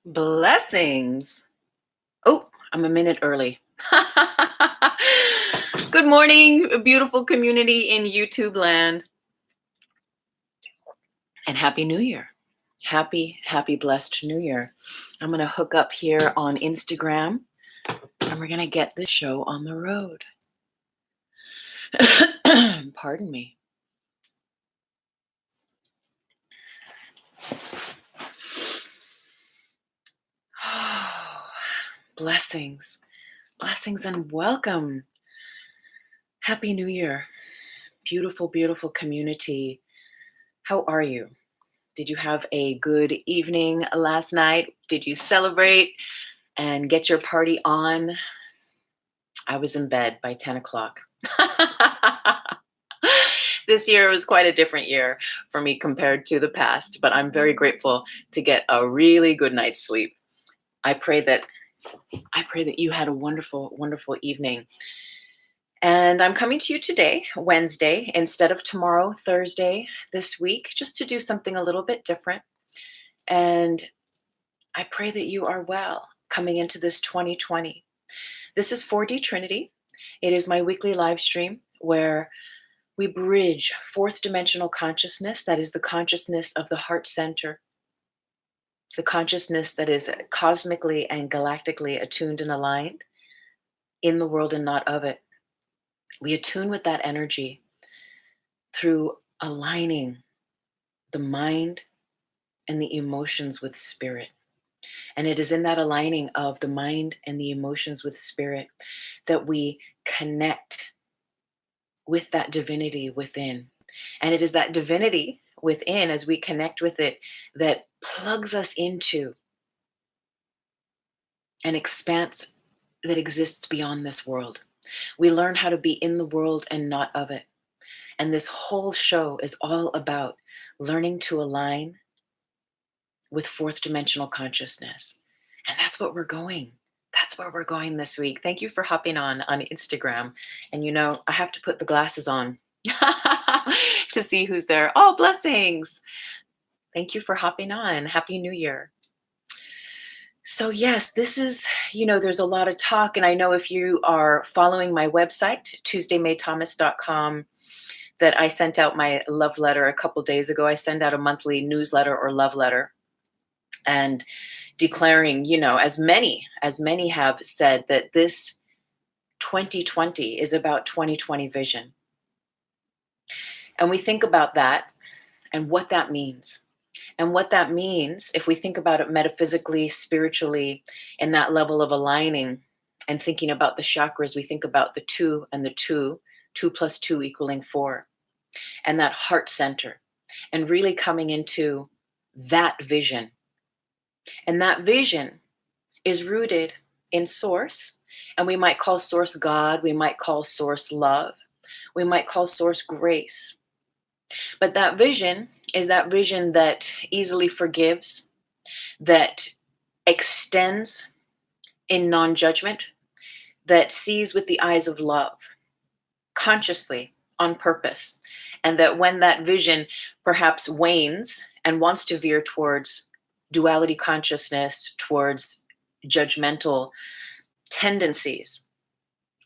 Blessings. Oh, I'm a minute early. Good morning, beautiful community in YouTube land, and Happy New Year. Happy, blessed New Year. I'm going to hook up here on Instagram and we're going to get this show on the road. Pardon me. Blessings, blessings, and welcome. Happy New Year. Beautiful, beautiful community. How are you? Did you have a good evening last night? Did you celebrate and get your party on? I was in bed by 10 o'clock. This year was quite a different year for me compared to the past, but I'm very grateful to get a really good night's sleep. I pray that you had a wonderful, wonderful evening. And I'm coming to you today, Wednesday, instead of tomorrow, Thursday, this week, just to do something a little bit different. And I pray that you are well coming into this 2020. This is 4DTrinity. It is my weekly live stream where we bridge fourth dimensional consciousness, that is the consciousness of the heart center, the consciousness that is cosmically and galactically attuned and aligned in the world and not of it. We attune with that energy through aligning the mind and the emotions with spirit. And it is in that aligning of the mind and the emotions with spirit that we connect with that divinity within. And it is that divinity within, as we connect with it, that plugs us into an expanse that exists beyond this world. We learn how to be in the world and not of it. And this whole show is all about learning to align with fourth dimensional consciousness. And that's what we're going. That's where we're going this week. Thank you for hopping on Instagram. And I have to put the glasses on to see who's there. Oh, blessings. Thank you for hopping on. Happy New Year. So yes, this is, there's a lot of talk. And I know if you are following my website, tuesdaymaythomas.com, that I sent out my love letter a couple days ago. I send out a monthly newsletter or love letter. And declaring, as many have said, that this 2020 is about 2020 vision. And we think about that and what that means. And what that means, if we think about it metaphysically, spiritually, in that level of aligning and thinking about the chakras, we think about the two and the two, 2 plus 2 equaling 4, and that heart center, and really coming into that vision. And that vision is rooted in source, and we might call source God, we might call source love, we might call source grace. But that vision is that vision that easily forgives, that extends in non-judgment, that sees with the eyes of love, consciously, on purpose. And that when that vision perhaps wanes and wants to veer towards duality consciousness, towards judgmental tendencies,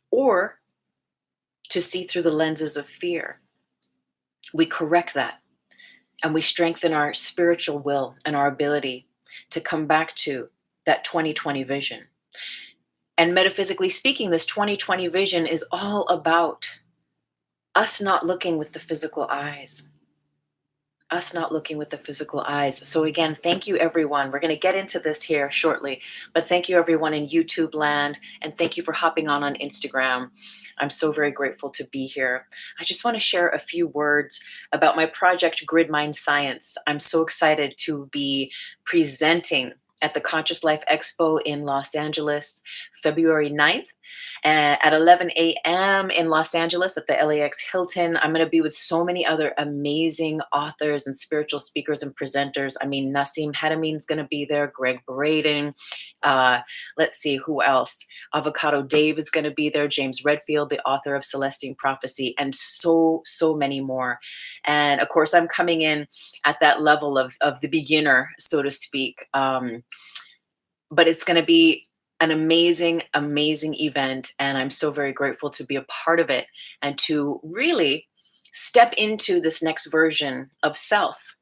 or to see through the lenses of fear, we correct that and we strengthen our spiritual will and our ability to come back to that 2020 vision. And metaphysically speaking, this 2020 vision is all about us not looking with the physical eyes. Us not looking with the physical eyes. So again, thank you everyone. We're going to get into this here shortly, but thank you everyone in YouTube land, and thank you for hopping on Instagram. I'm so very grateful to be here. I just want to share a few words about my project Grid Mind Science. I'm so excited to be presenting at the Conscious Life Expo in Los Angeles, February 9th, at 11 a.m. in Los Angeles at the LAX Hilton. I'm going to be with so many other amazing authors and spiritual speakers and presenters. I mean, Nassim Haramein going to be there, Greg Braden. Let's see, who else? Avocado Dave is going to be there, James Redfield, the author of Celestine Prophecy, and so many more. And of course, I'm coming in at that level of the beginner, so to speak. but it's going to be an amazing, amazing event. And I'm so very grateful to be a part of it and to really step into this next version of self.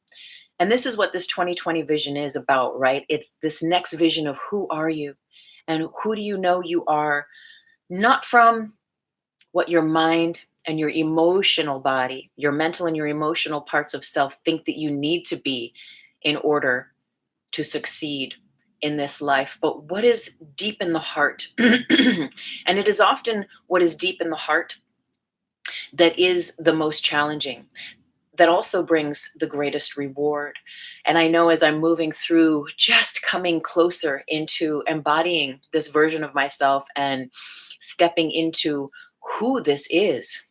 And this is what this 2020 vision is about, right? It's this next vision of who are you and who do you know you are, not from what your mind and your emotional body, your mental and your emotional parts of self think that you need to be in order to succeed in this life, but what is deep in the heart. And it is often what is deep in the heart that is the most challenging, that also brings the greatest reward. And I know as I'm moving through, just coming closer into embodying this version of myself and stepping into who this is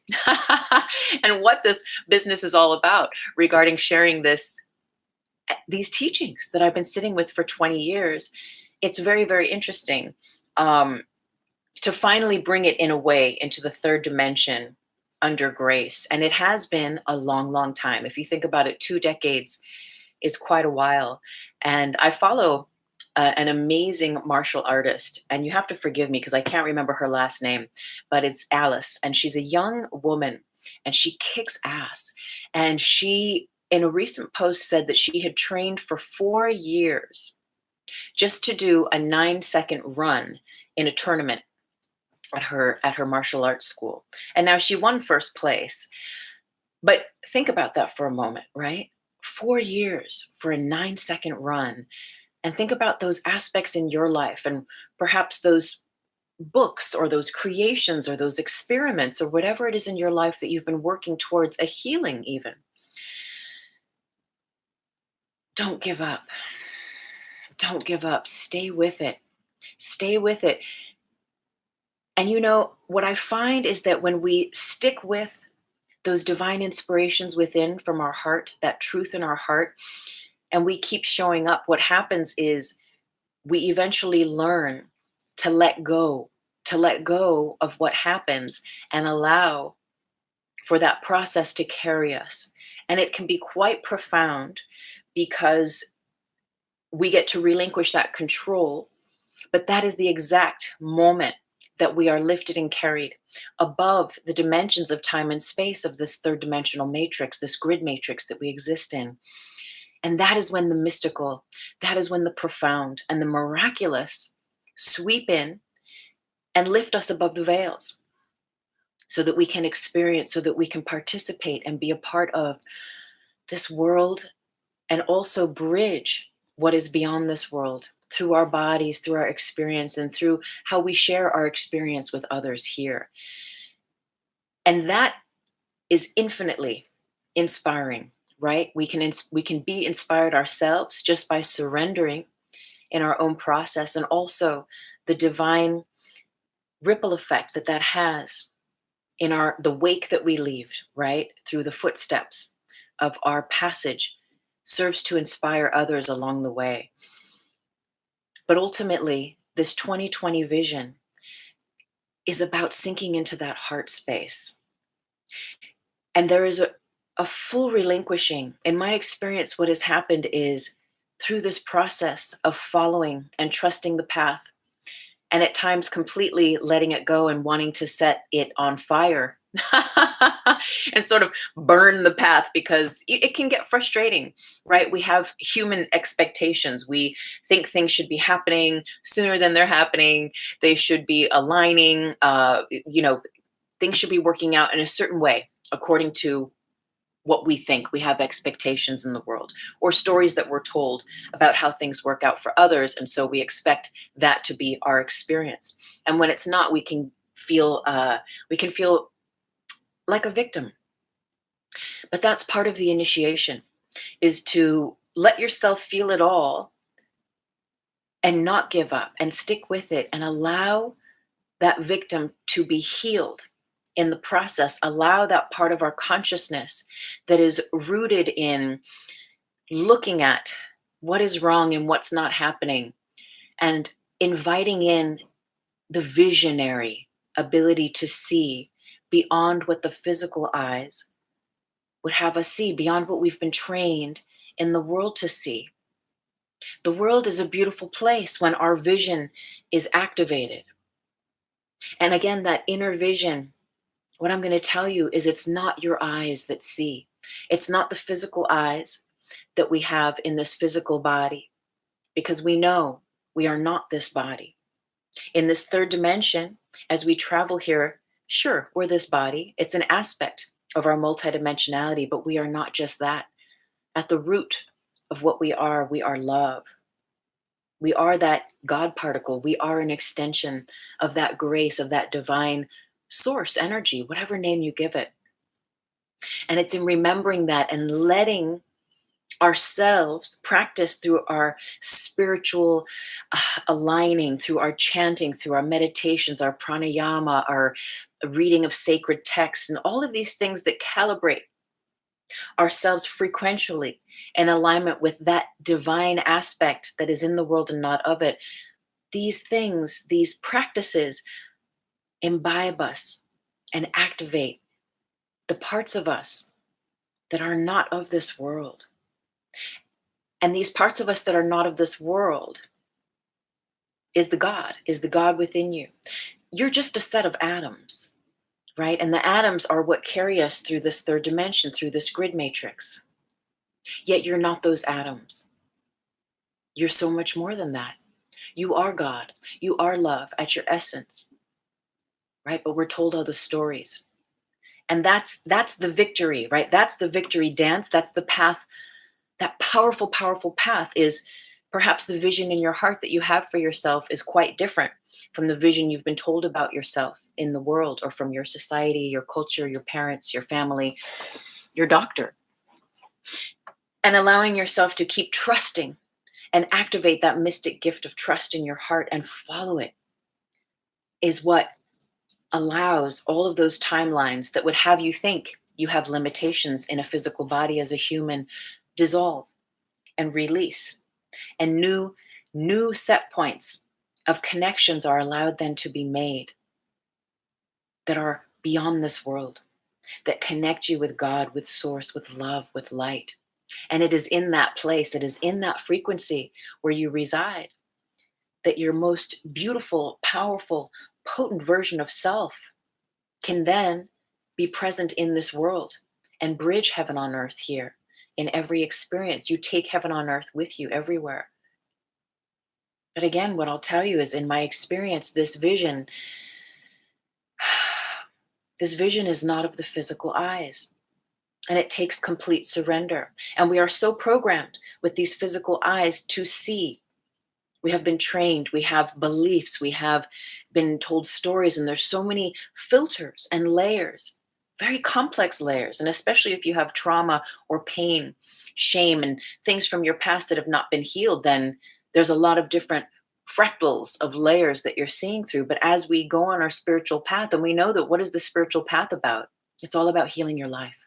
and what this business is all about regarding sharing these teachings that I've been sitting with for 20 years, it's very, very interesting um, to finally bring it in a way into the third dimension under grace. And it has been a long, long time. If you think about it, 2 decades is quite a while. And I follow an amazing martial artist, and you have to forgive me because I can't remember her last name, but it's Alice, and she's a young woman, and she kicks ass. And she, in a recent post, said that she had trained for 4 years just to do a 9-second run in a tournament at her martial arts school. And now she won first place. But think about that for a moment, right? 4 years for a 9-second run. And think about those aspects in your life and perhaps those books or those creations or those experiments or whatever it is in your life that you've been working towards a healing, even. Don't give up. Don't give up. Stay with it. Stay with it. And what I find is that when we stick with those divine inspirations within from our heart, that truth in our heart, and we keep showing up, what happens is we eventually learn to let go of what happens and allow for that process to carry us. And it can be quite profound because we get to relinquish that control, but that is the exact moment that we are lifted and carried above the dimensions of time and space of this third dimensional matrix, this grid matrix that we exist in. And that is when the mystical, that is when the profound and the miraculous sweep in and lift us above the veils so that we can experience, so that we can participate and be a part of this world and also bridge what is beyond this world through our bodies, through our experience, and through how we share our experience with others here. And that is infinitely inspiring, right? We can be inspired ourselves just by surrendering in our own process, and also the divine ripple effect that has in the wake that we leave, right? Through the footsteps of our passage serves to inspire others along the way. But ultimately, this 2020 vision is about sinking into that heart space. And there is a full relinquishing. In my experience, what has happened is through this process of following and trusting the path, and at times completely letting it go and wanting to set it on fire and sort of burn the path, because it can get frustrating, right? We have human expectations. We think things should be happening sooner than they're happening. They should be aligning. Things should be working out in a certain way according to what we think. We have expectations in the world or stories that we're told about how things work out for others, and so we expect that to be our experience. And when it's not, we can feel like a victim. But that's part of the initiation, is to let yourself feel it all and not give up and stick with it and allow that victim to be healed in the process. Allow that part of our consciousness that is rooted in looking at what is wrong and what's not happening, and inviting in the visionary ability to see beyond what the physical eyes would have us see, beyond what we've been trained in the world to see. The world is a beautiful place when our vision is activated. And again, that inner vision, what I'm going to tell you is it's not your eyes that see. It's not the physical eyes that we have in this physical body, because we know we are not this body. In this third dimension, as we travel here, sure, we're this body. It's an aspect of our multidimensionality, but we are not just that. At the root of what we are love. We are that God particle. We are an extension of that grace, of that divine source energy, whatever name you give it. And it's in remembering that and letting ourselves practice through our spiritual aligning, through our chanting, through our meditations, our pranayama, our reading of sacred texts, and all of these things that calibrate ourselves frequentially in alignment with that divine aspect that is in the world and not of it. These things, these practices imbibe us and activate the parts of us that are not of this world. And these parts of us that are not of this world is the God within you. You're just a set of atoms, right? And the atoms are what carry us through this third dimension, through this grid matrix. Yet you're not those atoms. You're so much more than that. You are God. You are love at your essence, right? But we're told all the stories. And that's the victory, right? That's the victory dance. That's the path. That powerful, powerful path is perhaps the vision in your heart that you have for yourself is quite different from the vision you've been told about yourself in the world, or from your society, your culture, your parents, your family, your doctor. And allowing yourself to keep trusting and activate that mystic gift of trust in your heart and follow it is what allows all of those timelines that would have you think you have limitations in a physical body as a human dissolve and release, and new set points of connections are allowed then to be made that are beyond this world, that connect you with God, with source, with love, with light. And it is in that place, it is in that frequency where you reside, that your most beautiful, powerful, potent version of self can then be present in this world and bridge heaven on earth here in every experience. You take heaven on earth with you everywhere. But again, what I'll tell you is, in my experience, this vision is not of the physical eyes. And it takes complete surrender. And we are so programmed with these physical eyes to see. We have been trained, we have beliefs, we have been told stories, and there's so many filters and layers, very complex layers. And especially if you have trauma or pain, shame, and things from your past that have not been healed, then there's a lot of different fractals of layers that you're seeing through. But as we go on our spiritual path, and we know that, what is the spiritual path about? It's all about healing your life.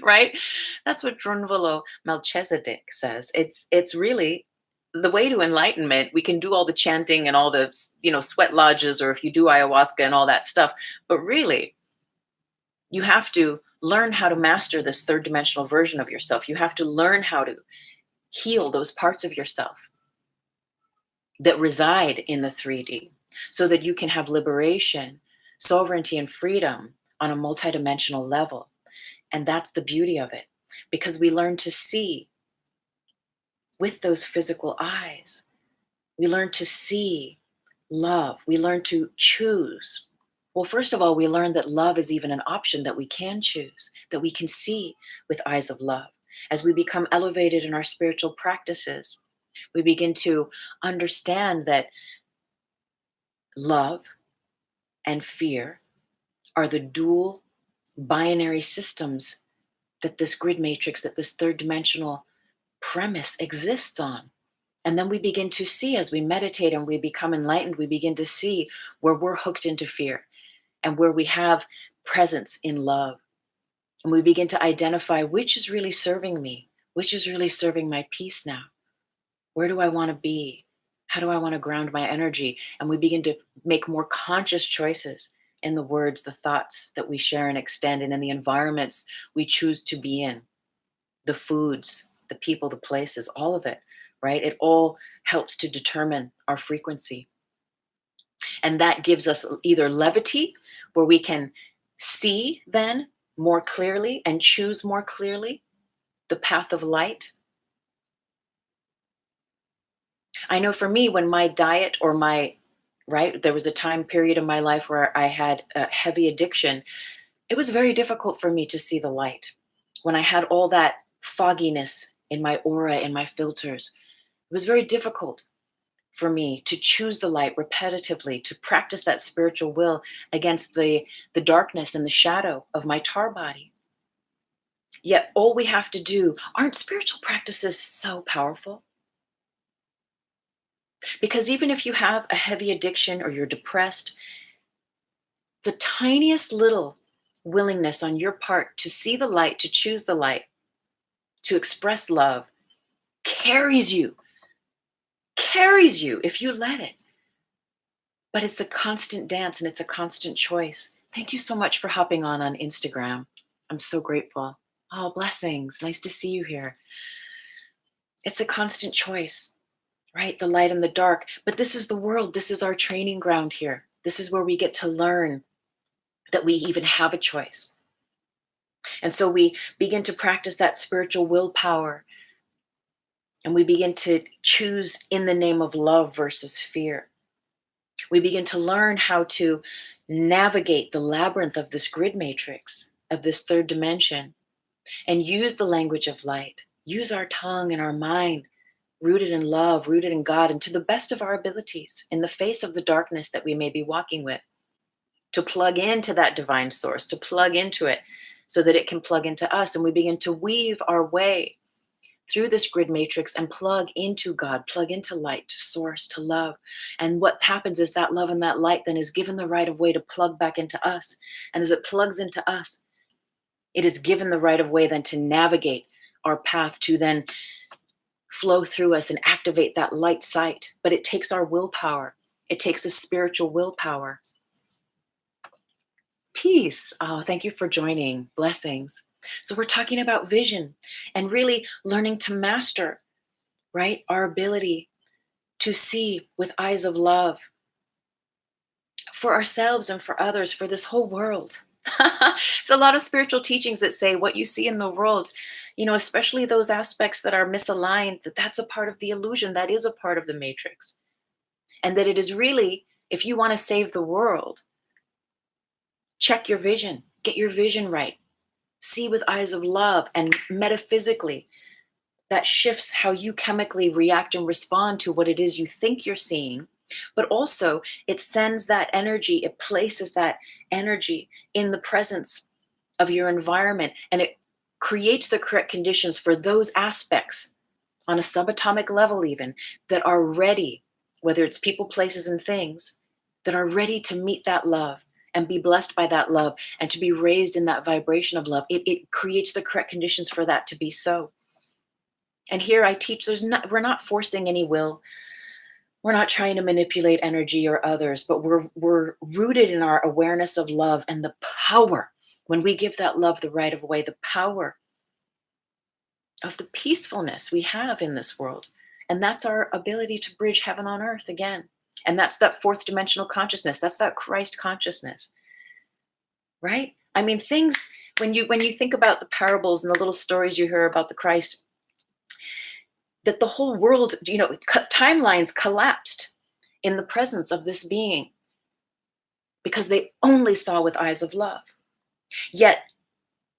Right? That's what Drunvalo Melchizedek says. It's really the way to enlightenment. We can do all the chanting and all the sweat lodges, or if you do ayahuasca and all that stuff, but really you have to learn how to master this third dimensional version of yourself. You have to learn how to heal those parts of yourself that reside in the 3D, so that you can have liberation, sovereignty, and freedom on a multidimensional level. And that's the beauty of it, because we learn to see with those physical eyes. We learn to see love. We learn to choose. Well, first of all, we learn that love is even an option that we can choose, that we can see with eyes of love. As we become elevated in our spiritual practices, we begin to understand that love and fear are the dual binary systems that this grid matrix, that this third dimensional premise exists on. And then we begin to see, as we meditate and we become enlightened, we begin to see where we're hooked into fear and where we have presence in love. And we begin to identify which is really serving me, which is really serving my peace now. Where do I want to be? How do I want to ground my energy? And we begin to make more conscious choices in the words, the thoughts that we share and extend, and in the environments we choose to be in, the foods the people, the places, all of it, right? It all helps to determine our frequency. And that gives us either levity, where we can see then more clearly and choose more clearly the path of light. I know for me, when my diet or my, right, there was a time period in my life where I had a heavy addiction. It was very difficult for me to see the light. When I had all that fogginess in my aura and my filters, it was very difficult for me to choose the light repetitively, to practice that spiritual will against the darkness and the shadow of my tar body. Yet all we have to do, aren't spiritual practices so powerful? Because even if you have a heavy addiction or you're depressed, the tiniest little willingness on your part to see the light, to choose the light, to express love, carries you, carries you if you let it. But it's a constant dance and it's a constant choice. Thank you so much for hopping on Instagram. I'm so grateful. Oh, blessings. Nice to see you here. It's a constant choice, right? The light and the dark. But this is the world. This is our training ground here. This is where we get to learn that we even have a choice. And so we begin to practice that spiritual willpower, and we begin to choose in the name of love versus fear. We begin to learn how to navigate the labyrinth of this grid matrix, of this third dimension, and use the language of light. Use our tongue and our mind, rooted in love, rooted in God, and to the best of our abilities, in the face of the darkness that we may be walking with, to plug into that divine source, to plug into it so that it can plug into us. And we begin to weave our way through this grid matrix and plug into God, plug into light, to source, to love. And what happens is that love and that light then is given the right of way to plug back into us. And as it plugs into us, it is given the right of way then to navigate our path, to then flow through us and activate that light sight. But it takes our willpower. It takes a spiritual willpower. Peace. Oh, thank you for joining. Blessings. So we're talking about vision and really learning to master, right, our ability to see with eyes of love for ourselves and for others, for this whole world. It's a lot of spiritual teachings that say what you see in the world, especially those aspects that are misaligned, that's a part of the illusion, that is a part of the matrix. And that it is really, if you want to save the world, check your vision, get your vision right. See with eyes of love, and metaphysically, that shifts how you chemically react and respond to what it is you think you're seeing. But also, it sends that energy, it places that energy in the presence of your environment, and it creates the correct conditions for those aspects on a subatomic level, even, that are ready, whether it's people, places, and things, that are ready to meet that love and be blessed by that love and to be raised in that vibration of love. It creates the correct conditions for that to be so. And here I teach, we're not forcing any will. We're not trying to manipulate energy or others, but we're rooted in our awareness of love and the power. When we give that love the right of way, the power of the peacefulness we have in this world. And that's our ability to bridge heaven on earth again. And that's that fourth dimensional consciousness. That's that Christ consciousness, right? I mean, things, when you think about the parables and the little stories you hear about the Christ, that the whole world, timelines collapsed in the presence of this being because they only saw with eyes of love. Yet,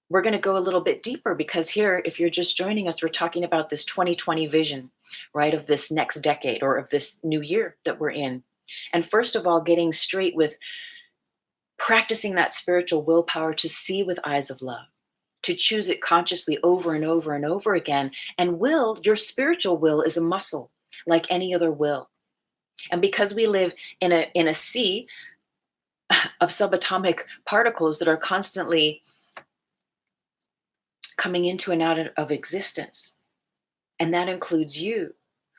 we're going to go a little bit deeper, because here, if you're just joining us, we're talking about this 2020 vision, right, of this next decade or of this new year that we're in. And first of all, getting straight with practicing that spiritual willpower to see with eyes of love, to choose it consciously over and over and over again. And your spiritual will is a muscle like any other will. And because we live in a sea of subatomic particles that are constantly coming into and out of existence, and that includes you,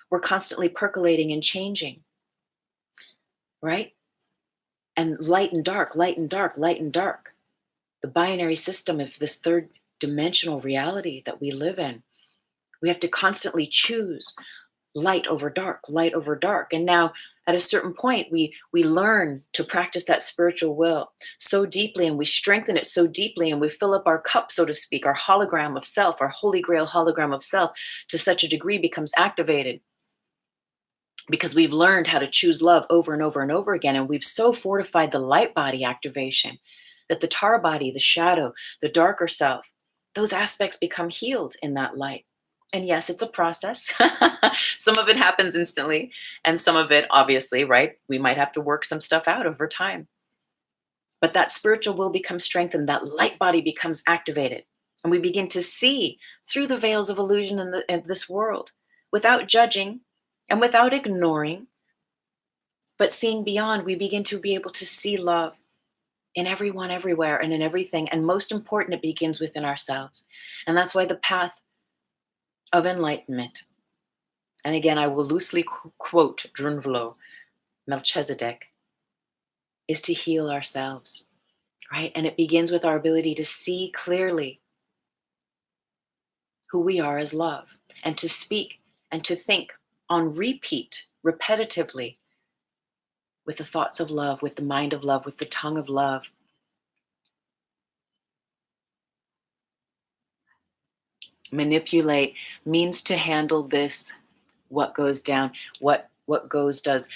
we're constantly percolating and changing, right? And light and dark, light and dark, light and dark. The binary system of this third dimensional reality that we live in, We have to constantly choose light over dark, light over dark. And now at a certain point, we learn to practice that spiritual will so deeply, and we strengthen it so deeply, and we fill up our cup, so to speak, our hologram of self, our holy grail hologram of self, to such a degree becomes activated because we've learned how to choose love over and over and over again. And we've so fortified the light body activation that the Tara body, the shadow, the darker self, those aspects become healed in that light. And yes, it's a process. Some of it happens instantly, and some of it, obviously, right? We might have to work some stuff out over time. But that spiritual will becomes strengthened, that light body becomes activated, and we begin to see through the veils of illusion in this world without judging and without ignoring, but seeing beyond. We begin to be able to see love in everyone, everywhere, and in everything. And most important, it begins within ourselves. And that's why the path of enlightenment, and again, I will loosely quote Drunvalo, Melchizedek, is to heal ourselves, right? And it begins with our ability to see clearly who we are as love, and to speak and to think on repeat, repetitively, with the thoughts of love, with the mind of love, with the tongue of love. Manipulate means to handle this, what goes down, what goes does.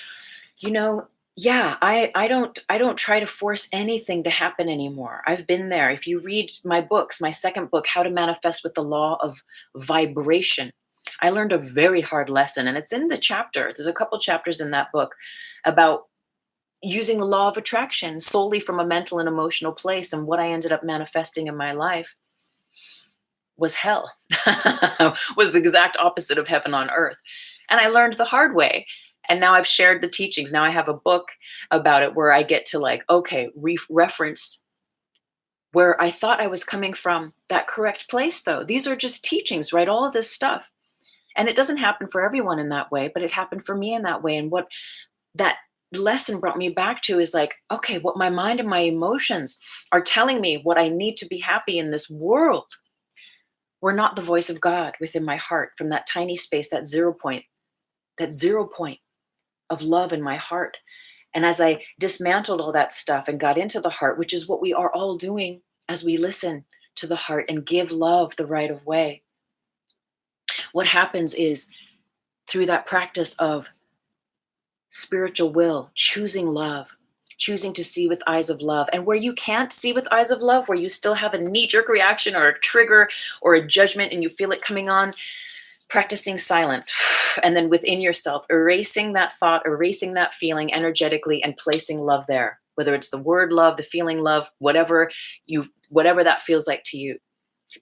You know, yeah, I don't try to force anything to happen anymore. I've been there. If you read my books, my second book, How to Manifest with the Law of Vibration, I learned a very hard lesson, and it's in the chapter. There's a couple chapters in that book about using the law of attraction solely from a mental and emotional place. And what I ended up manifesting in my life was hell, was the exact opposite of heaven on earth. And I learned the hard way. And now I've shared the teachings. Now I have a book about it where I get to, like, okay, reference where I thought I was coming from that correct place, though. These are just teachings, right? All of this stuff. And it doesn't happen for everyone in that way, but it happened for me in that way. And what that lesson brought me back to is like, okay, what my mind and my emotions are telling me, what I need to be happy in this world, were not the voice of God within my heart, from that tiny space, that 0 point, that 0 point of love in my heart. And as I dismantled all that stuff and got into the heart, which is what we are all doing as we listen to the heart and give love the right of way, what happens is, through that practice of spiritual will, choosing love, choosing to see with eyes of love, and where you can't see with eyes of love, where you still have a knee-jerk reaction or a trigger or a judgment and you feel it coming on, practicing silence, and then within yourself, erasing that thought, erasing that feeling energetically, and placing love there, whether it's the word love, the feeling love, whatever that feels like to you.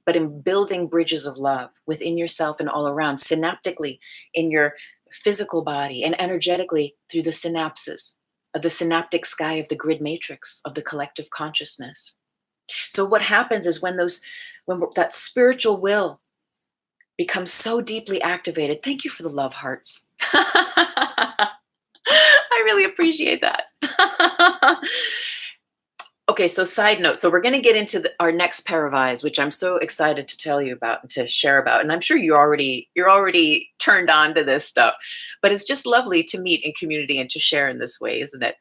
But in building bridges of love within yourself and all around, synaptically in your physical body, and energetically through the synapses of the synaptic sky of the grid matrix of the collective consciousness. So what happens is, when that spiritual will becomes so deeply activated, thank you for the love hearts. I really appreciate that. Okay, so side note. So we're going to get into our next pair of eyes, which I'm so excited to tell you about and to share about. And I'm sure you're already turned on to this stuff, but it's just lovely to meet in community and to share in this way, isn't it?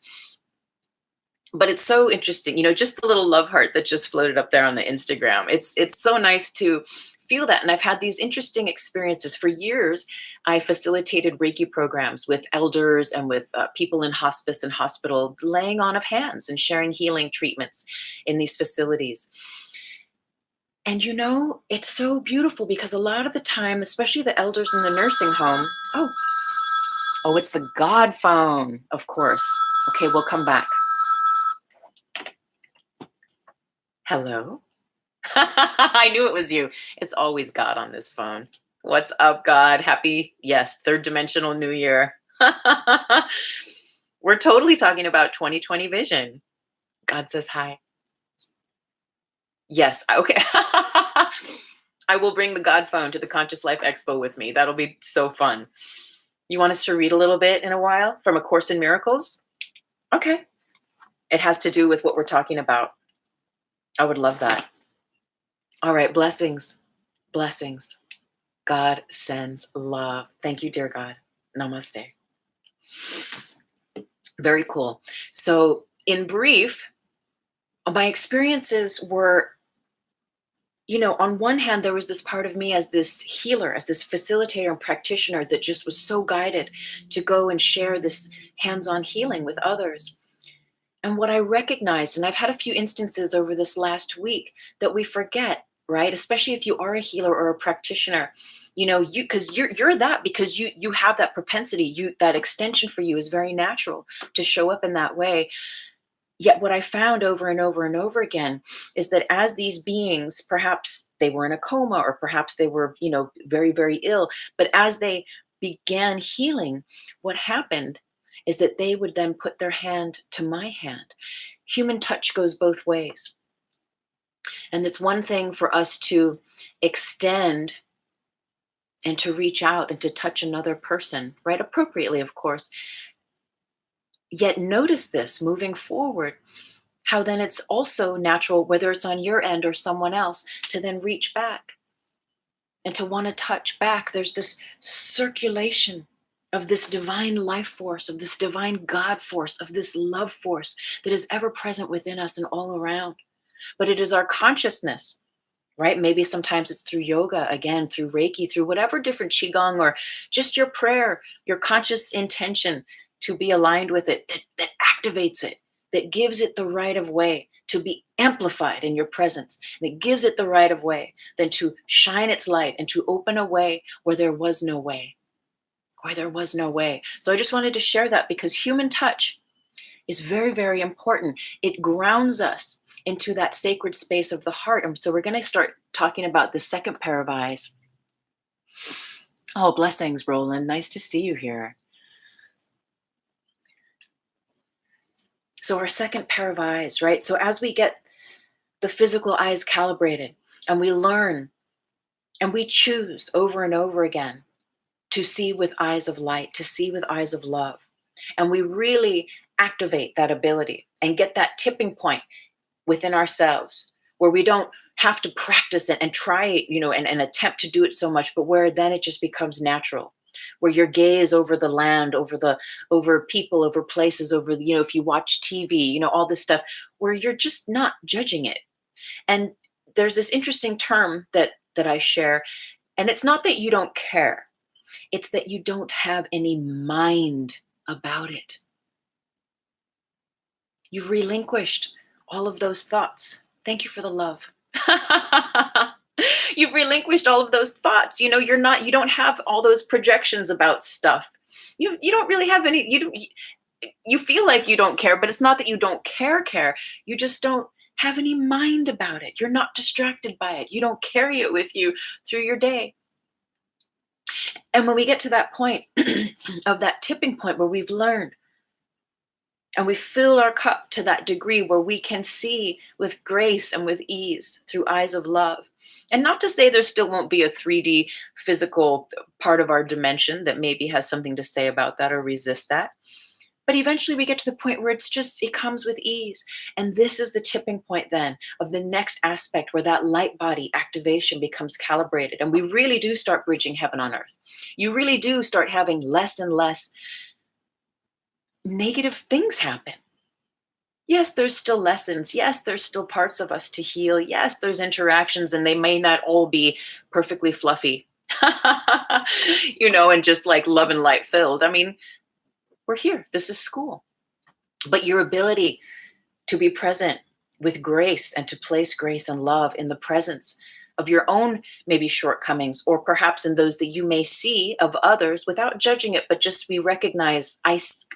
But it's so interesting, just the little love heart that just floated up there on the Instagram. It's so nice to feel that. And I've had these interesting experiences for years. I facilitated Reiki programs with elders and with people in hospice and hospital, laying on of hands and sharing healing treatments in these facilities. And it's so beautiful, because a lot of the time, especially the elders in the nursing home, oh, it's the God phone, of course. Okay, we'll come back. Hello? I knew it was you. It's always God on this phone. What's up, God? Happy, yes, third dimensional new year. We're totally talking about 2020 vision. God says hi. Yes, okay. I will bring the God phone to the Conscious Life Expo with me. That'll be so fun. You want us to read a little bit in a while from A Course in Miracles? Okay. It has to do with what we're talking about. I would love that. All right, blessings. Blessings. God sends love. Thank you, dear God. Namaste. Very cool. So, in brief, my experiences were, on one hand, there was this part of me as this healer, as this facilitator and practitioner that just was so guided to go and share this hands on healing with others. And what I recognized, and I've had a few instances over this last week that we forget, right? Especially if you are a healer or a practitioner, because you're that, because you have that propensity, that extension for you is very natural to show up in that way. Yet what I found over and over and over again is that as these beings, perhaps they were in a coma or perhaps they were, very, very ill, but as they began healing, what happened is that they would then put their hand to my hand. Human touch goes both ways. And it's one thing for us to extend and to reach out and to touch another person, right? Appropriately, of course. Yet notice this moving forward, how then it's also natural, whether it's on your end or someone else, to then reach back and to want to touch back. There's this circulation of this divine life force, of this divine God force, of this love force that is ever present within us and all around. But it is our consciousness, right? Maybe sometimes it's through yoga, again, through Reiki, through whatever different Qigong, or just your prayer, your conscious intention to be aligned with it, that activates it, that gives it the right of way to be amplified in your presence, that gives it the right of way, then to shine its light and to open a way where there was no way, where there was no way. So I just wanted to share that because human touch is very, very important. It grounds us into that sacred space of the heart. And so we're going to start talking about the second pair of eyes. Oh, blessings, Roland. Nice to see you here. So our second pair of eyes, right? So as we get the physical eyes calibrated and we learn and we choose over and over again to see with eyes of light, to see with eyes of love, and we really activate that ability and get that tipping point within ourselves where we don't have to practice it and try it, and attempt to do it so much, but where then it just becomes natural, where your gaze over the land, over people, over places, over if you watch TV, all this stuff, where you're just not judging it. And there's this interesting term that I share, and it's not that you don't care, it's that you don't have any mind about it. You've relinquished all of those thoughts. Thank you for the love. You've relinquished all of those thoughts. You don't have all those projections about stuff. You don't really have any, you feel like you don't care, but it's not that you don't care. You just don't have any mind about it. You're not distracted by it. You don't carry it with you through your day. And when we get to that point of that tipping point where we've learned and we fill our cup to that degree where we can see with grace and with ease through eyes of love. And not to say there still won't be a 3D physical part of our dimension that maybe has something to say about that or resist that. But eventually we get to the point where it comes with ease. And this is the tipping point then of the next aspect where that light body activation becomes calibrated. And we really do start bridging heaven on earth. You really do start having less and less negative things happen. Yes, there's still lessons. Yes, there's still parts of us to heal. Yes, there's interactions, and they may not all be perfectly fluffy, and just like love and light filled. I mean, we're here. This is school. But your ability to be present with grace and to place grace and love in the presence of your own maybe shortcomings, or perhaps in those that you may see of others without judging it, but just we recognize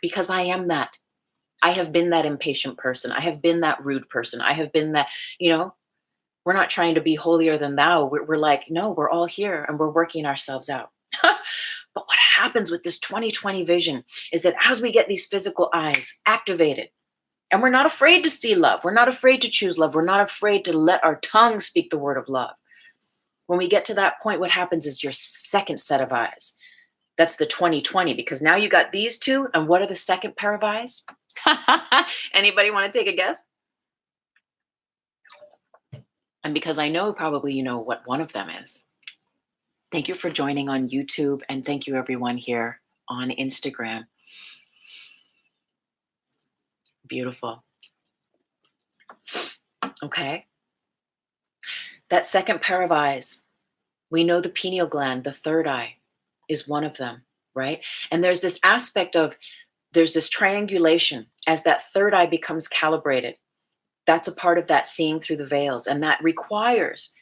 because I am that. I have been that impatient person. I have been that rude person. I have been that, we're not trying to be holier than thou. We're like, no, we're all here and we're working ourselves out. But what happens with this 2020 vision is that as we get these physical eyes activated, and we're not afraid to see love, we're not afraid to choose love, we're not afraid to let our tongue speak the word of love. When we get to that point, what happens is your second set of eyes. That's the 2020, because now you got these two, and what are the second pair of eyes? Anybody want to take a guess? And because I know probably you know what one of them is. Thank you for joining on YouTube, and thank you everyone here on Instagram. Beautiful. Okay. That second pair of eyes, we know the pineal gland, the third eye, is one of them, right? And there's this aspect of, there's this triangulation as that third eye becomes calibrated. That's a part of that seeing through the veils. And that requires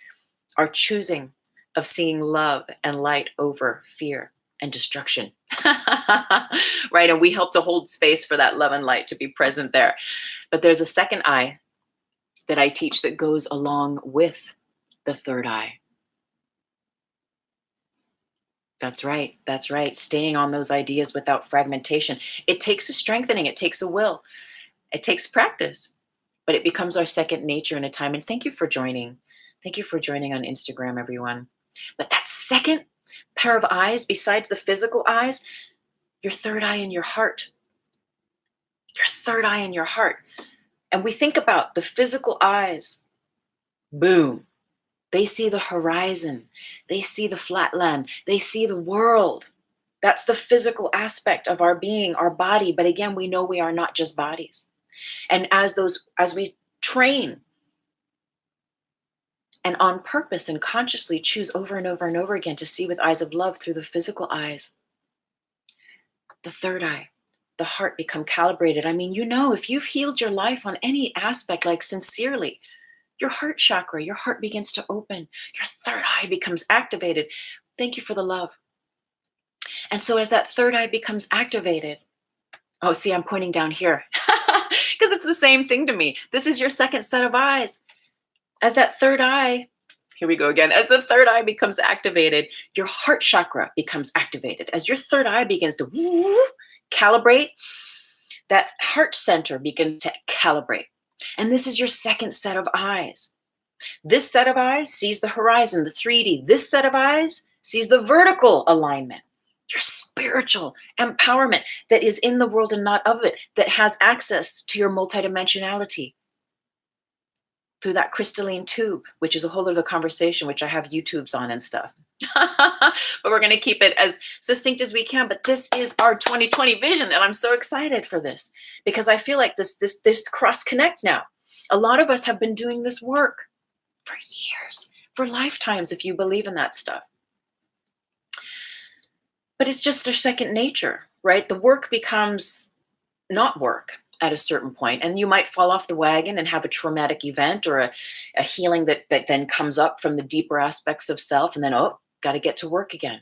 our choosing of seeing love and light over fear and destruction. Right? And we help to hold space for that love and light to be present there. But there's a second eye that I teach that goes along with the third eye. That's right. That's right. Staying on those ideas without fragmentation. It takes a strengthening, it takes a will, it takes practice, but it becomes our second nature in a time. And thank you for joining. Thank you for joining on Instagram, everyone. But that second pair of eyes, besides the physical eyes, your third eye in your heart, your third eye in your heart. And we think about the physical eyes, boom. They see the horizon. They see the flatland. They see the world. That's the physical aspect of our being, our body. But again, we know we are not just bodies. And as we train and on purpose and consciously choose over and over and over again to see with eyes of love through the physical eyes, the third eye, the heart become calibrated. I mean, if you've healed your life on any aspect, like sincerely, your heart chakra, your heart begins to open. Your third eye becomes activated. Thank you for the love. And so as that third eye becomes activated, oh, see, I'm pointing down here because it's the same thing to me. This is your second set of eyes. As that third eye, here we go again. As the third eye becomes activated, your heart chakra becomes activated. As your third eye begins to calibrate, that heart center begins to calibrate. And this is your second set of eyes. This set of eyes sees the horizon, the 3D. This set of eyes sees the vertical alignment, your spiritual empowerment that is in the world and not of it, that has access to your multidimensionality through that crystalline tube, which is a whole other conversation, which I have YouTubes on and stuff. But we're going to keep it as succinct as we can. But this is our 2020 vision, and I'm so excited for this because I feel like this cross connect now. A lot of us have been doing this work for years, for lifetimes, if you believe in that stuff. But it's just our second nature, right? The work becomes not work at a certain point, and you might fall off the wagon and have a traumatic event or a healing that then comes up from the deeper aspects of self, and then, oh, got to get to work again.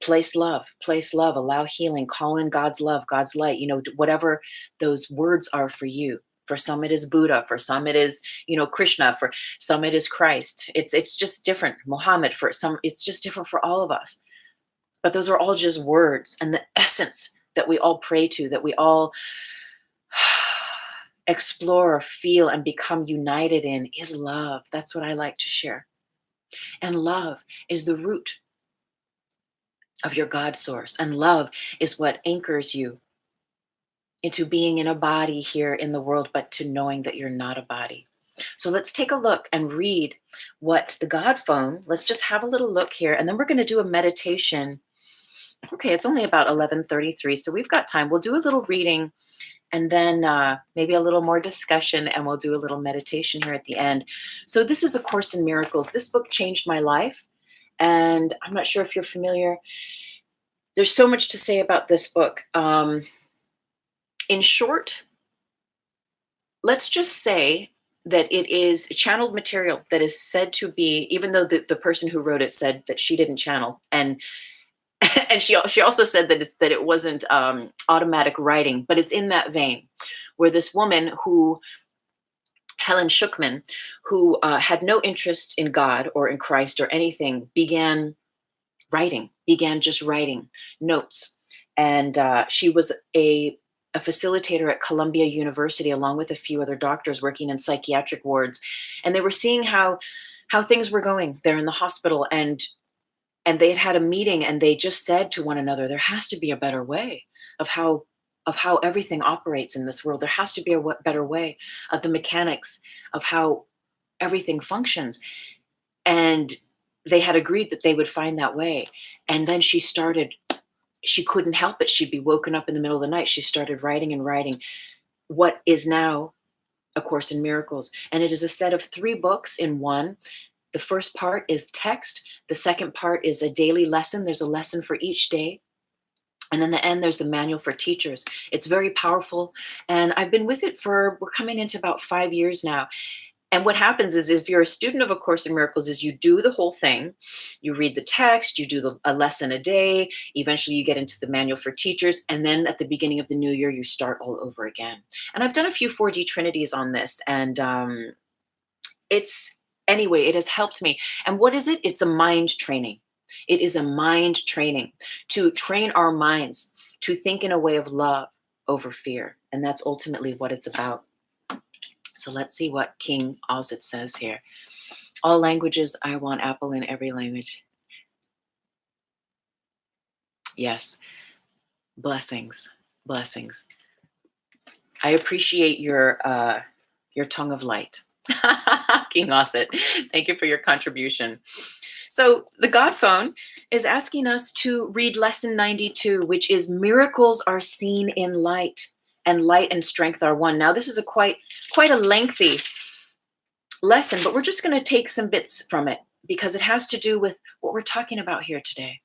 Place love, allow healing, call in God's love, God's light, whatever those words are for you. For some it is Buddha, for some it is, Krishna, for some it is Christ. It's just different. Muhammad, for some, it's just different for all of us. But those are all just words, and the essence that we all pray to, that we all explore, feel, and become united in is love. That's what I like to share. And love is the root of your God source. And love is what anchors you into being in a body here in the world, but to knowing that you're not a body. So let's take a look and read what the God phone, let's just have a little look here. And then we're going to do a meditation. Okay, it's only about 11:33, so we've got time. We'll do a little reading and then maybe a little more discussion, and we'll do a little meditation here at the end. So this is A Course in Miracles. This book changed my life, and I'm not sure if you're familiar. There's so much to say about this book. In short, let's just say that it is channeled material that is said to be, even though the person who wrote it said that she didn't channel, and she also said that it wasn't automatic writing, but it's in that vein, where this woman Helen Schuckman, who had no interest in God or in Christ or anything, began just writing notes. And she was a facilitator at Columbia University, along with a few other doctors working in psychiatric wards. And they were seeing how things were going there in the hospital. And they had a meeting, and they just said to one another, there has to be a better way of how everything operates in this world. There has to be a better way of the mechanics of how everything functions. And they had agreed that they would find that way. And then she couldn't help it. She'd be woken up in the middle of the night. She started writing and writing what is now A Course in Miracles. And it is a set of 3 books in one. The first part is text. The second part is a daily lesson. There's a lesson for each day. And then the end, there's the manual for teachers. It's very powerful. And I've been with it we're coming into about 5 years now. And what happens is if you're a student of A Course in Miracles is you do the whole thing. You read the text, you do a lesson a day. Eventually you get into the manual for teachers. And then at the beginning of the new year, you start all over again. And I've done a few 4D Trinities on this. And anyway, it has helped me. And what is it? It's a mind training. It is a mind training to train our minds to think in a way of love over fear. And that's ultimately what it's about. So let's see what King Ozit says here. All languages, I want Apple in every language. Yes. Blessings. Blessings. I appreciate your tongue of light. King Ozit. Thank you for your contribution. So the God Phone is asking us to read lesson 92, which is miracles are seen in light, and light and strength are one. Now, this is quite a lengthy lesson, but we're just going to take some bits from it because it has to do with what we're talking about here today.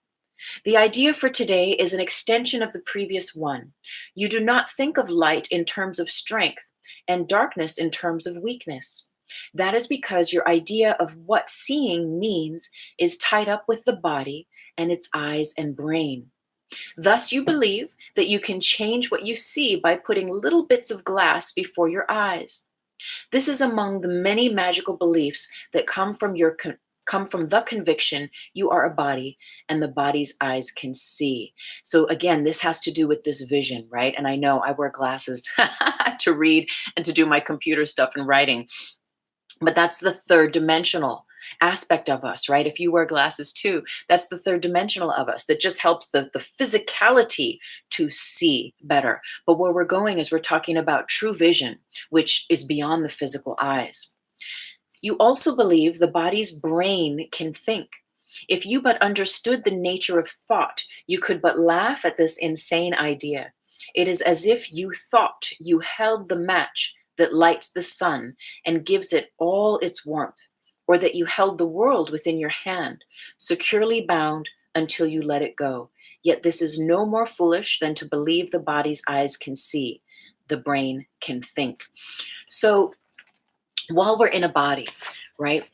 The idea for today is an extension of the previous one. You do not think of light in terms of strength and darkness in terms of weakness. That is because your idea of what seeing means is tied up with the body and its eyes and brain. Thus, you believe that you can change what you see by putting little bits of glass before your eyes. This is among the many magical beliefs that come from the conviction you are a body and the body's eyes can see. So again, this has to do with this vision, right? And I know I wear glasses to read and to do my computer stuff and writing. But that's the third dimensional aspect of us, right? If you wear glasses too, that's the third dimensional of us that just helps the physicality to see better. But where we're going is we're talking about true vision, which is beyond the physical eyes. You also believe the body's brain can think. If you but understood the nature of thought, you could but laugh at this insane idea. It is as if you thought you held the match that lights the sun and gives it all its warmth, or that you held the world within your hand, securely bound until you let it go. Yet this is no more foolish than to believe the body's eyes can see, the brain can think. So while we're in a body, right,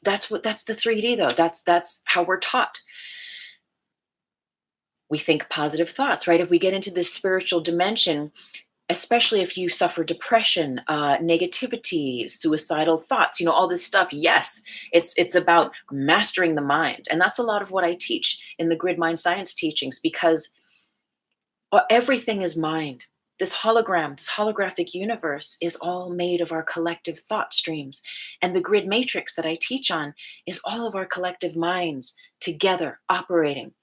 that's the 3D though. That's how we're taught. We think positive thoughts, right? If we get into this spiritual dimension, especially if you suffer depression, negativity, suicidal thoughts, all this stuff. Yes, it's about mastering the mind. And that's a lot of what I teach in the Grid Mind Science teachings, because everything is mind. This holographic universe is all made of our collective thought streams. And the grid matrix that I teach on is all of our collective minds together operating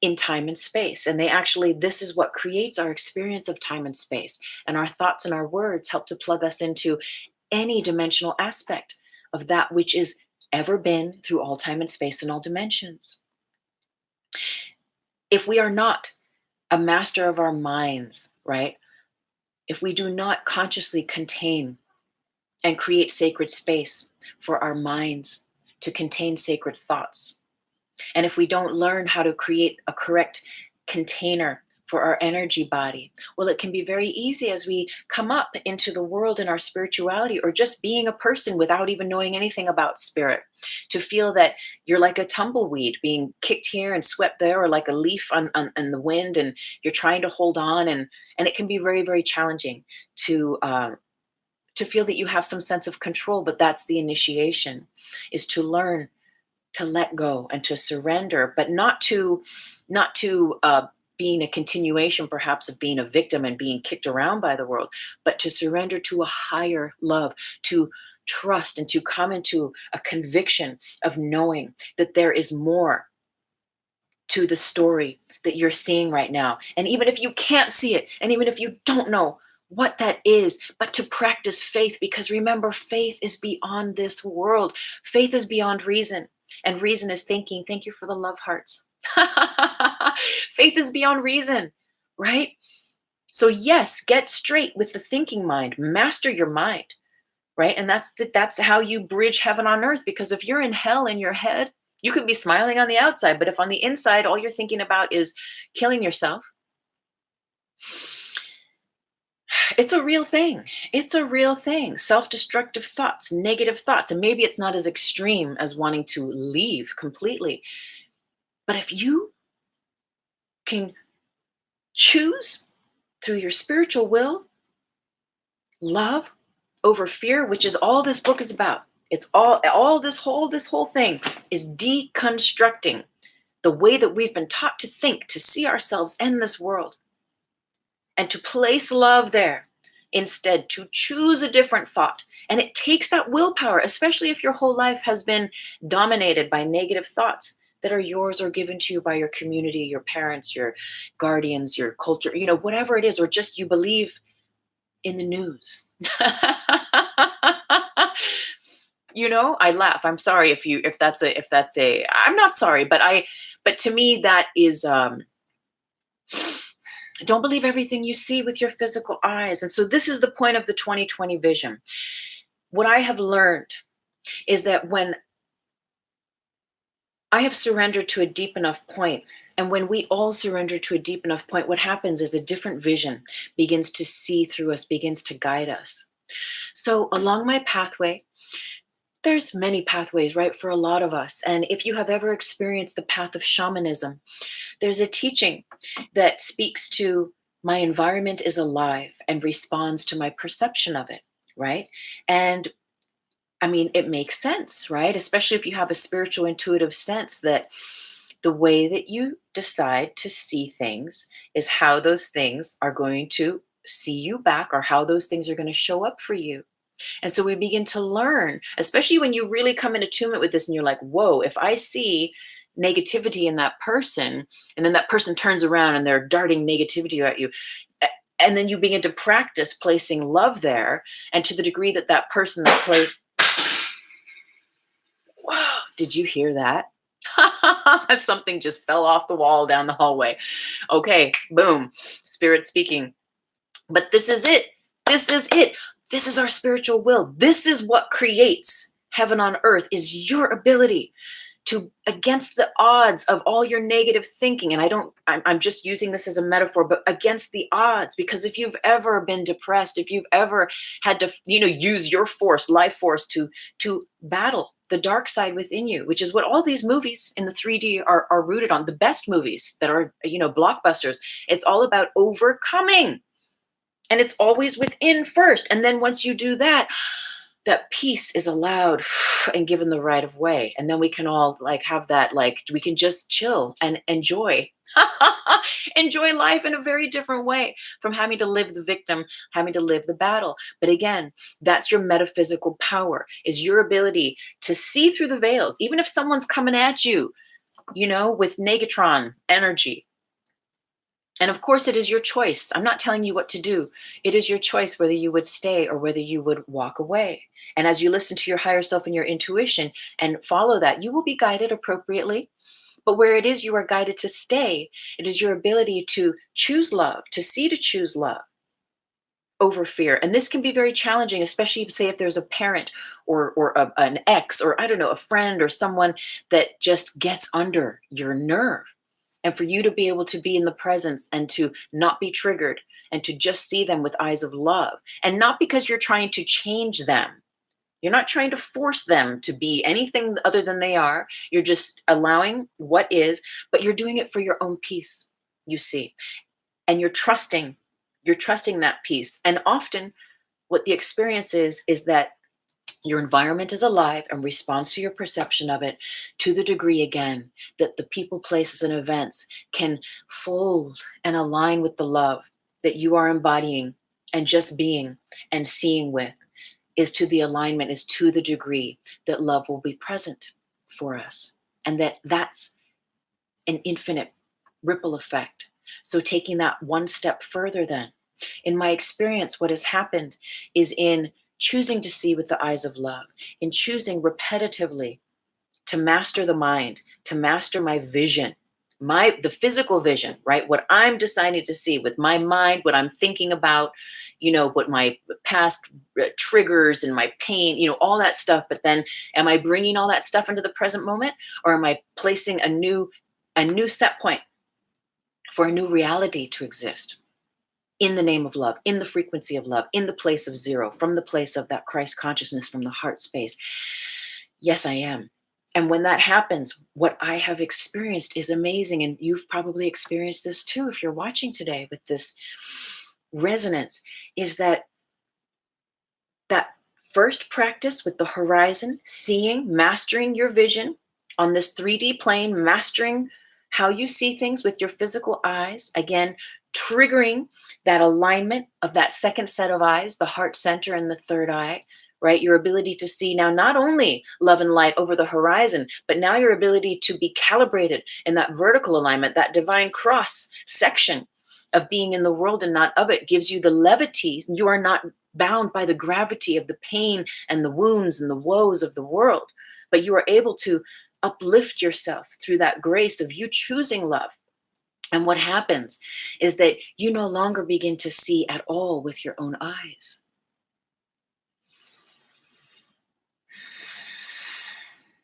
in time and space. And this is what creates our experience of time and space. And our thoughts and our words help to plug us into any dimensional aspect of that which is ever been through all time and space and all dimensions. If we are not a master of our minds, right? If we do not consciously contain and create sacred space for our minds to contain sacred thoughts, and if we don't learn how to create a correct container for our energy body, well, it can be very easy as we come up into the world in our spirituality, or just being a person without even knowing anything about spirit, to feel that you're like a tumbleweed being kicked here and swept there, or like a leaf on the wind, and you're trying to hold on, and it can be very, very challenging to feel that you have some sense of control. But that's the initiation, is to learn to let go and to surrender, but not to being a continuation perhaps of being a victim and being kicked around by the world, but to surrender to a higher love, to trust and to come into a conviction of knowing that there is more to the story that you're seeing right now. And even if you can't see it, and even if you don't know what that is, but to practice faith, because remember, faith is beyond this world. Faith is beyond reason, and reason is thinking. Thank you for the love hearts. Faith is beyond reason, right? So yes, get straight with the thinking mind, master your mind, right? And that's how you bridge heaven on earth, because if you're in hell in your head, you could be smiling on the outside, but if on the inside all you're thinking about is killing yourself, it's a real thing. It's a real thing. Self-destructive thoughts, negative thoughts. And maybe it's not as extreme as wanting to leave completely. But if you can choose through your spiritual will, love over fear, which is all this book is about. It's all this whole thing is deconstructing the way that we've been taught to think, to see ourselves and this world, and to place love there instead, to choose a different thought. And it takes that willpower, especially if your whole life has been dominated by negative thoughts that are yours or given to you by your community, your parents, your guardians, your culture, whatever it is, or just you believe in the news. I laugh. I'm sorry if that's a I'm not sorry, but to me that is don't believe everything you see with your physical eyes. And so this is the point of the 2020 vision. What I have learned is that when I have surrendered to a deep enough point, and when we all surrender to a deep enough point, what happens is a different vision begins to see through us, begins to guide us. So along my pathway, there's many pathways, right, for a lot of us. And if you have ever experienced the path of shamanism, there's a teaching that speaks to my environment is alive and responds to my perception of it, right? And I mean, it makes sense, right? Especially if you have a spiritual intuitive sense that the way that you decide to see things is how those things are going to see you back, or how those things are going to show up for you. And so we begin to learn, especially when you really come in attunement with this and you're like, whoa, if I see negativity in that person, and then that person turns around and they're darting negativity at you, and then you begin to practice placing love there, and to the degree that that person that played, wow, did you hear that? Something just fell off the wall down the hallway. Okay, boom, spirit speaking. But this is it. This is it. This is our spiritual will. This is what creates heaven on earth, is your ability to, against the odds of all your negative thinking. And I'm just using this as a metaphor, but against the odds, because if you've ever been depressed, if you've ever had to, use your force, life force to battle the dark side within you, which is what all these movies in the 3D are rooted on. The best movies that are, blockbusters, it's all about overcoming. And it's always within first. And then once you do that, that peace is allowed and given the right of way. And then we can all have that, we can just chill and enjoy. Enjoy life in a very different way from having to live the victim, having to live the battle. But again, that's your metaphysical power, is your ability to see through the veils, even if someone's coming at you, with negatron energy. And of course, it is your choice. I'm not telling you what to do. It is your choice whether you would stay or whether you would walk away. And as you listen to your higher self and your intuition and follow that, you will be guided appropriately. But where it is you are guided to stay, it is your ability to choose love, to choose love over fear. And this can be very challenging, especially if there's a parent or an ex, or I don't know, a friend or someone that just gets under your nerve. And for you to be able to be in the presence and to not be triggered and to just see them with eyes of love, and not because you're trying to change them. You're not trying to force them to be anything other than they are. You're just allowing what is, but you're doing it for your own peace, you see. And you're trusting that peace. And often what the experience is that your environment is alive and responds to your perception of it, to the degree, again, that the people, places, and events can fold and align with the love that you are embodying and just being and seeing with, is to the degree that love will be present for us. And that's an infinite ripple effect. So taking that one step further then, In my experience, what has happened is in choosing to see with the eyes of love, in choosing repetitively to master the mind, to master my vision, the physical vision, right? What I'm deciding to see with my mind, what I'm thinking about, what my past triggers and my pain, all that stuff. But then am I bringing all that stuff into the present moment, or am I placing a new set point for a new reality to exist? In the name of love, in the frequency of love, in the place of zero, from the place of that Christ consciousness, from the heart space. Yes, I am. And when that happens, what I have experienced is amazing. And you've probably experienced this too, if you're watching today with this resonance, is that first practice with the horizon, seeing, mastering your vision on this 3D plane, mastering how you see things with your physical eyes. Again, triggering that alignment of that second set of eyes, the heart center and the third eye, right? Your ability to see now not only love and light over the horizon, but now your ability to be calibrated in that vertical alignment, that divine cross section of being in the world and not of it, gives you the levity. You are not bound by the gravity of the pain and the wounds and the woes of the world, but you are able to uplift yourself through that grace of you choosing love. And what happens is that you no longer begin to see at all with your own eyes.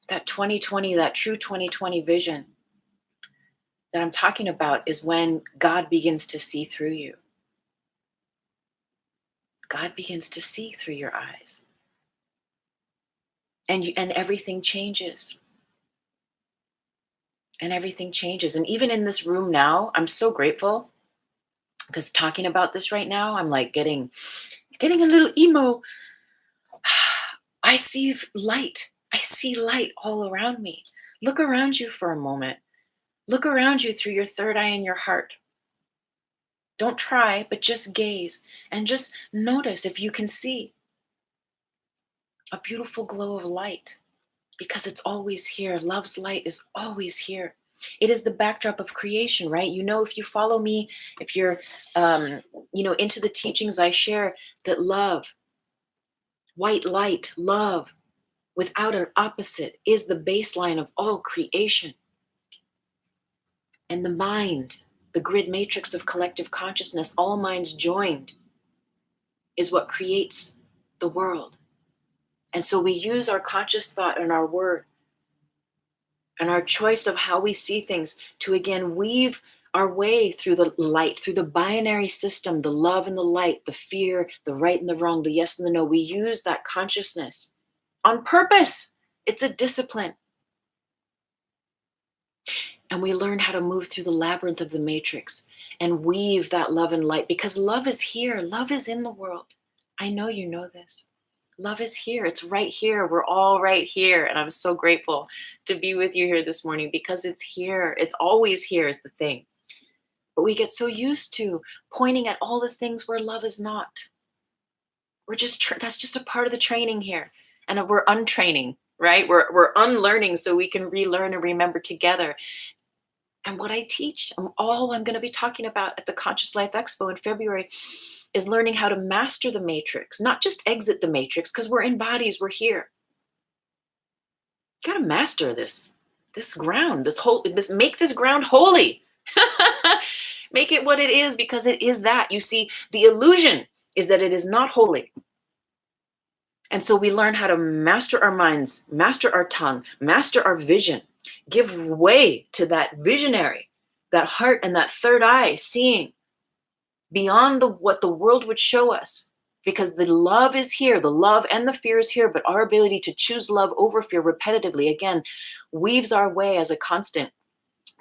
That 2020, that true 2020 vision that I'm talking about is when God begins to see through you. God begins to see through your eyes. And everything changes. And everything changes. And even in this room now, I'm so grateful, because talking about this right now, I'm like getting a little emo. I see light. I see light all around me. Look around you for a moment. Look around you through your third eye and your heart. Don't try, but just gaze and just notice if you can see a beautiful glow of light, because it's always here. Love's light is always here. It is the backdrop of creation, right? If you follow me, if you're, into the teachings I share, that love, white light, love, without an opposite, is the baseline of all creation. And the mind, the grid matrix of collective consciousness, all minds joined, is what creates the world. And so we use our conscious thought and our word and our choice of how we see things to again weave our way through the light, through the binary system, the love and the light, the fear, the right and the wrong, the yes and the no. We use that consciousness on purpose. It's a discipline. And we learn how to move through the labyrinth of the matrix and weave that love and light, because love is here. Love is in the world. I know you know this. Love is here. It's right here. We're all right here. And I'm so grateful to be with you here this morning, because it's here. It's always here is the thing. But we get so used to pointing at all the things where love is not. That's just a part of the training here. And we're untraining, right? We're unlearning so we can relearn and remember together. And what I teach, all I'm going to be talking about at the Conscious Life Expo in February, is learning how to master the matrix, not just exit the matrix, because we're in bodies, we're here. You got to master this ground, make this ground holy. Make it what it is, because it is that. You see, the illusion is that it is not holy. And so we learn how to master our minds, master our tongue, master our vision, give way to that visionary, that heart and that third eye, seeing beyond what the world would show us. Because the love is here, the love and the fear is here, but our ability to choose love over fear repetitively, again, weaves our way as a constant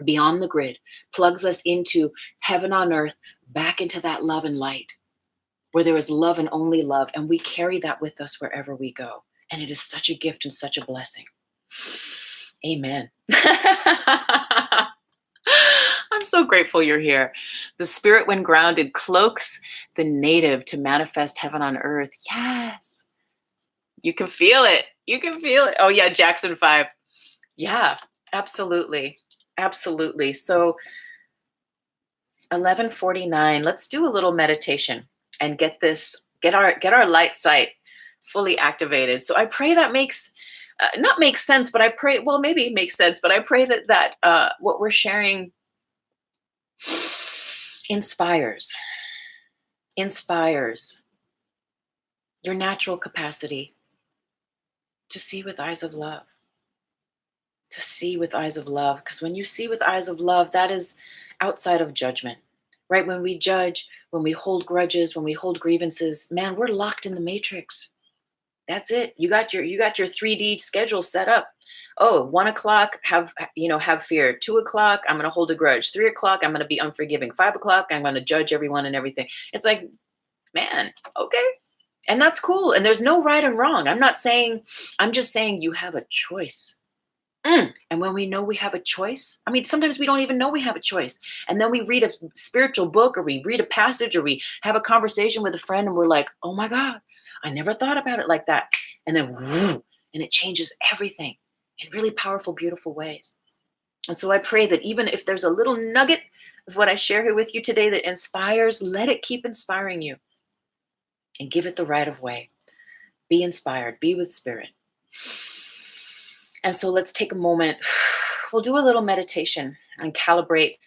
beyond the grid, plugs us into heaven on earth, back into that love and light, where there is love and only love. And we carry that with us wherever we go. And it is such a gift and such a blessing. Amen. I'm so grateful you're here. The spirit, when grounded, cloaks the native to manifest heaven on earth. Yes. You can feel it. You can feel it. Oh, yeah. Jackson 5. Yeah, absolutely. Absolutely. So 11:49. Let's do a little meditation and get our light sight fully activated. So I pray that makes not makes sense, but I pray, well, maybe it makes sense, but I pray that what we're sharing inspires inspires your natural capacity to see with eyes of love, to see with eyes of love. Because when you see with eyes of love, that is outside of judgment, right? When we judge, when we hold grudges, when we hold grievances, man, we're locked in the matrix. That's it. You got your 3D schedule set up. Oh, 1 o'clock, have fear. 2 o'clock, I'm gonna hold a grudge. 3 o'clock, I'm gonna be unforgiving. 5 o'clock, I'm gonna judge everyone and everything. It's like, man, okay. And that's cool. And there's no right and wrong. I'm just saying you have a choice. And when we know we have a choice, I mean, sometimes we don't even know we have a choice. And then we read a spiritual book or we read a passage or we have a conversation with a friend and we're like, oh my God, I never thought about it like that. And then, whoo, and it changes everything in really powerful, beautiful ways. And so I pray that even if there's a little nugget of what I share here with you today that inspires, let it keep inspiring you and give it the right of way. Be inspired, be with spirit. And so let's take a moment. We'll do a little meditation and calibrate a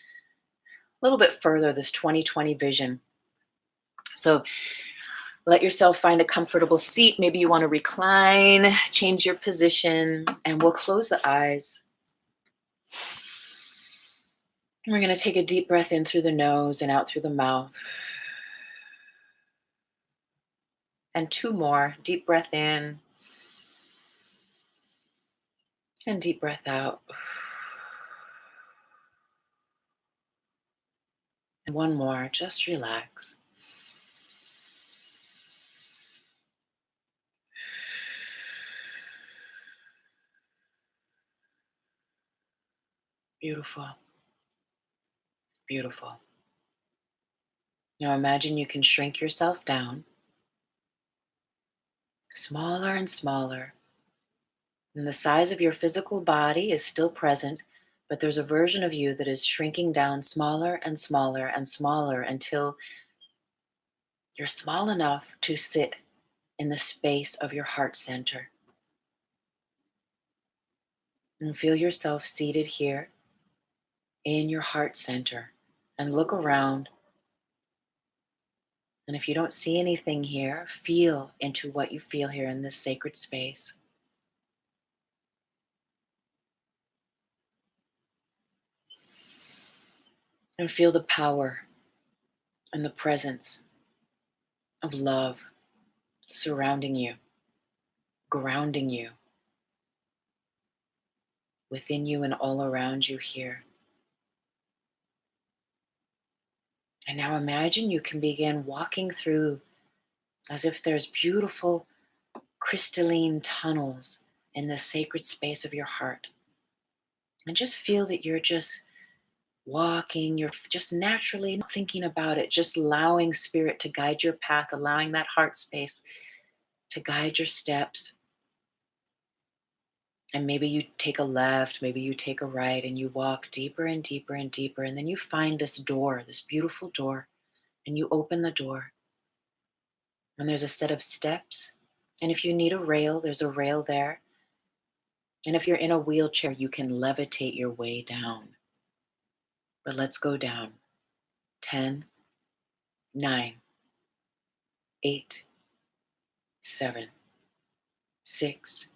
little bit further this 2020 vision. So let yourself find a comfortable seat. Maybe you want to recline, change your position, and we'll close the eyes. We're going to take a deep breath in through the nose and out through the mouth. And 2 more. Deep breath in and deep breath out. And 1 more. Just relax. Beautiful. Beautiful. Now imagine you can shrink yourself down, smaller and smaller. And the size of your physical body is still present, but there's a version of you that is shrinking down smaller and smaller and smaller until you're small enough to sit in the space of your heart center. And feel yourself seated here in your heart center. And look around. And if you don't see anything here, feel into what you feel here in this sacred space. And feel the power and the presence of love surrounding you, grounding you, within you and all around you here. And now imagine you can begin walking through as if there's beautiful crystalline tunnels in the sacred space of your heart. And just feel that you're just walking, you're just naturally not thinking about it, just allowing spirit to guide your path, allowing that heart space to guide your steps. And maybe you take a left, maybe you take a right, and you walk deeper and deeper and deeper. And then you find this door, this beautiful door, and you open the door. And there's a set of steps. And if you need a rail, there's a rail there. And if you're in a wheelchair, you can levitate your way down. But let's go down. 10, 9, 8, 7, 6,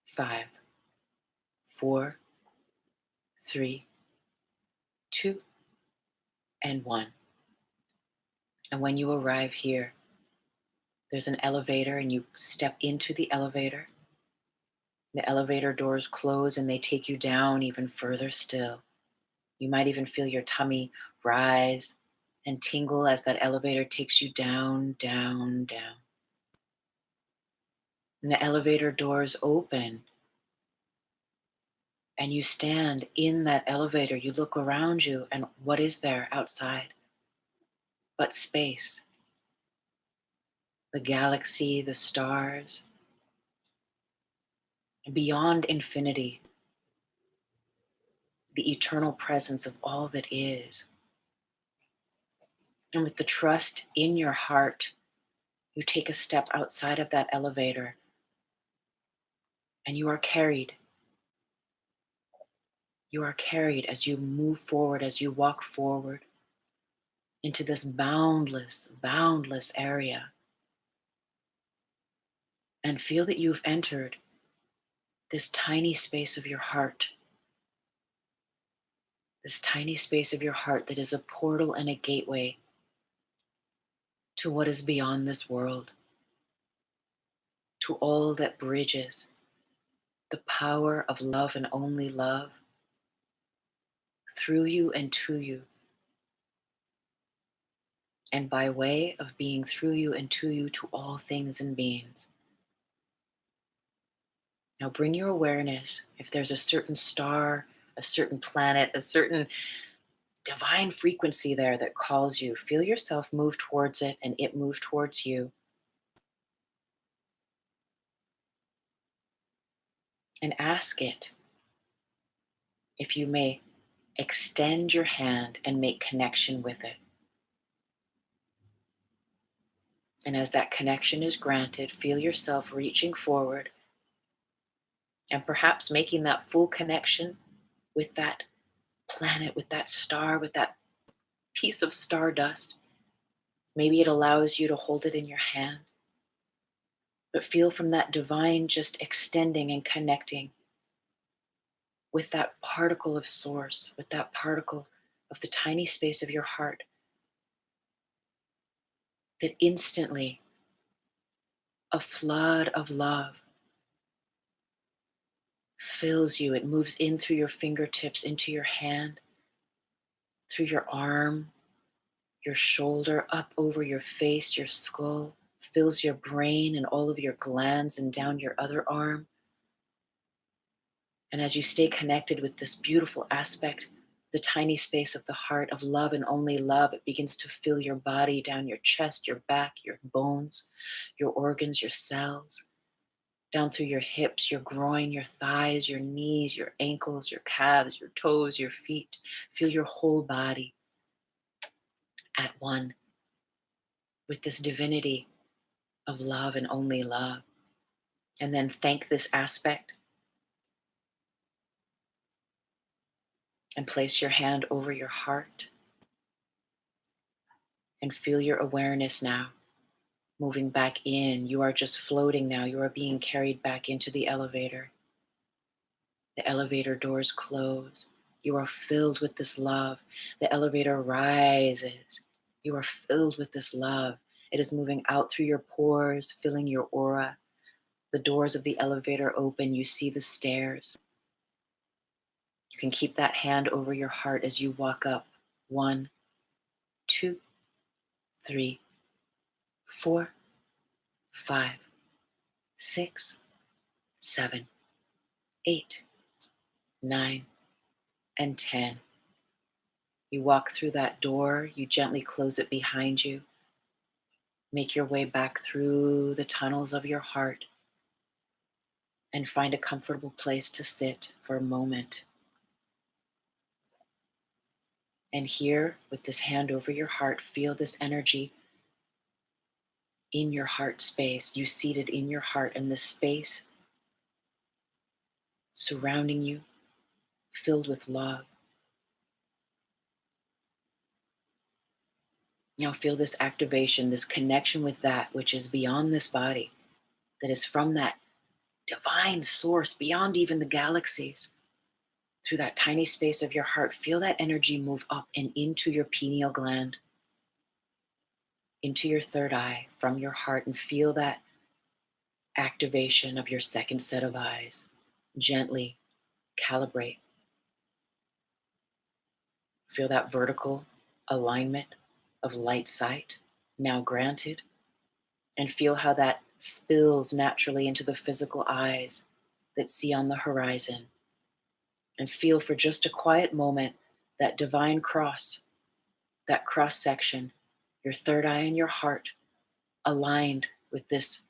5, 4, 3, 2, and 1. And when you arrive here, there's an elevator and you step into the elevator. The elevator doors close and they take you down even further still. You might even feel your tummy rise and tingle as that elevator takes you down, down, down. And the elevator doors open and you stand in that elevator. You look around you and what is there outside but space? The galaxy, the stars, and beyond infinity, the eternal presence of all that is. And with the trust in your heart, you take a step outside of that elevator and you are carried. You are carried as you move forward, as you walk forward into this boundless, boundless area. And feel that you've entered this tiny space of your heart. This tiny space of your heart that is a portal and a gateway to what is beyond this world, to all that bridges the power of love and only love through you and to you, and by way of being through you and to you to all things and beings. Now bring your awareness, if there's a certain star, a certain planet, a certain divine frequency there that calls you, feel yourself move towards it and it move towards you. And ask it if you may extend your hand and make connection with it. And as that connection is granted, feel yourself reaching forward and perhaps making that full connection with that planet, with that star, with that piece of stardust. Maybe it allows you to hold it in your hand, but feel from that divine just extending and connecting with that particle of source, with that particle of the tiny space of your heart that instantly a flood of love fills you. It moves in through your fingertips, into your hand, through your arm, your shoulder, up over your face, your skull, fills your brain and all of your glands and down your other arm. And as you stay connected with this beautiful aspect, the tiny space of the heart of love and only love, it begins to fill your body, down your chest, your back, your bones, your organs, your cells, down through your hips, your groin, your thighs, your knees, your ankles, your calves, your toes, your feet. Feel your whole body at one with this divinity of love and only love. And then thank this aspect and place your hand over your heart and feel your awareness now moving back in. You are just floating now. You are being carried back into the elevator. The elevator doors close. You are filled with this love. The elevator rises. You are filled with this love. It is moving out through your pores, filling your aura. The doors of the elevator open. You see the stairs. You can keep that hand over your heart as you walk up. 1, 2, 3, 4, 5, 6, 7, 8, 9, and 10. You walk through that door. You gently close it behind you. Make your way back through the tunnels of your heart and find a comfortable place to sit for a moment. And here, with this hand over your heart, feel this energy in your heart space. You seated in your heart, and this space surrounding you, filled with love. Now feel this activation, this connection with that which is beyond this body, that is from that divine source, beyond even the galaxies. Through that tiny space of your heart, feel that energy move up and into your pineal gland, into your third eye, from your heart, and feel that activation of your second set of eyes. Gently calibrate. Feel that vertical alignment of light sight now granted, and feel how that spills naturally into the physical eyes that see on the horizon. And feel for just a quiet moment that divine cross, that cross section, your third eye and your heart aligned with this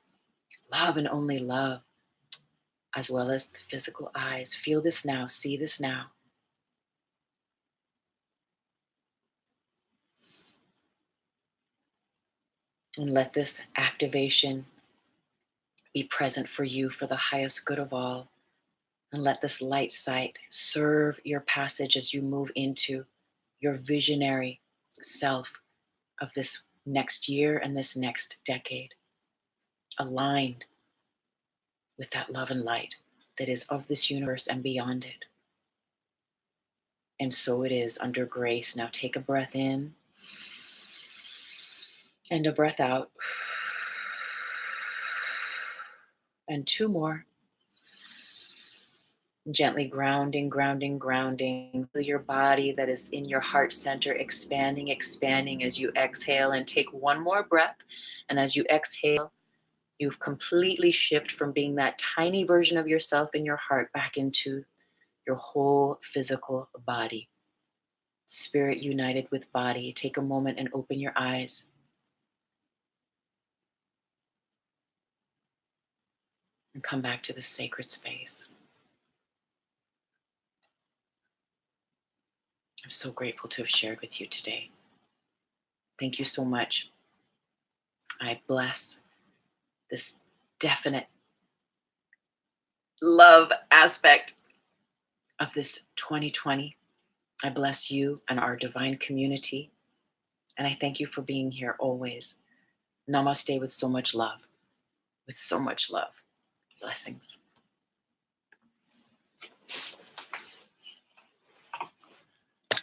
love and only love, as well as the physical eyes. Feel this now, see this now. And let this activation be present for you for the highest good of all. And let this light sight serve your passage as you move into your visionary self of this next year and this next decade, aligned with that love and light that is of this universe and beyond it. And so it is under grace. Now take a breath in and a breath out. And two more. Gently grounding, grounding, grounding. Feel your body that is in your heart center expanding, expanding as you exhale, and take one more breath. And as you exhale, you've completely shifted from being that tiny version of yourself in your heart back into your whole physical body. Spirit united with body. Take a moment and open your eyes. And come back to this sacred space. I'm so grateful to have shared with you today. Thank you so much. I bless this definite love aspect of this 2020. I bless you and our divine community. And I thank you for being here always. Namaste with so much love. With so much love. Blessings.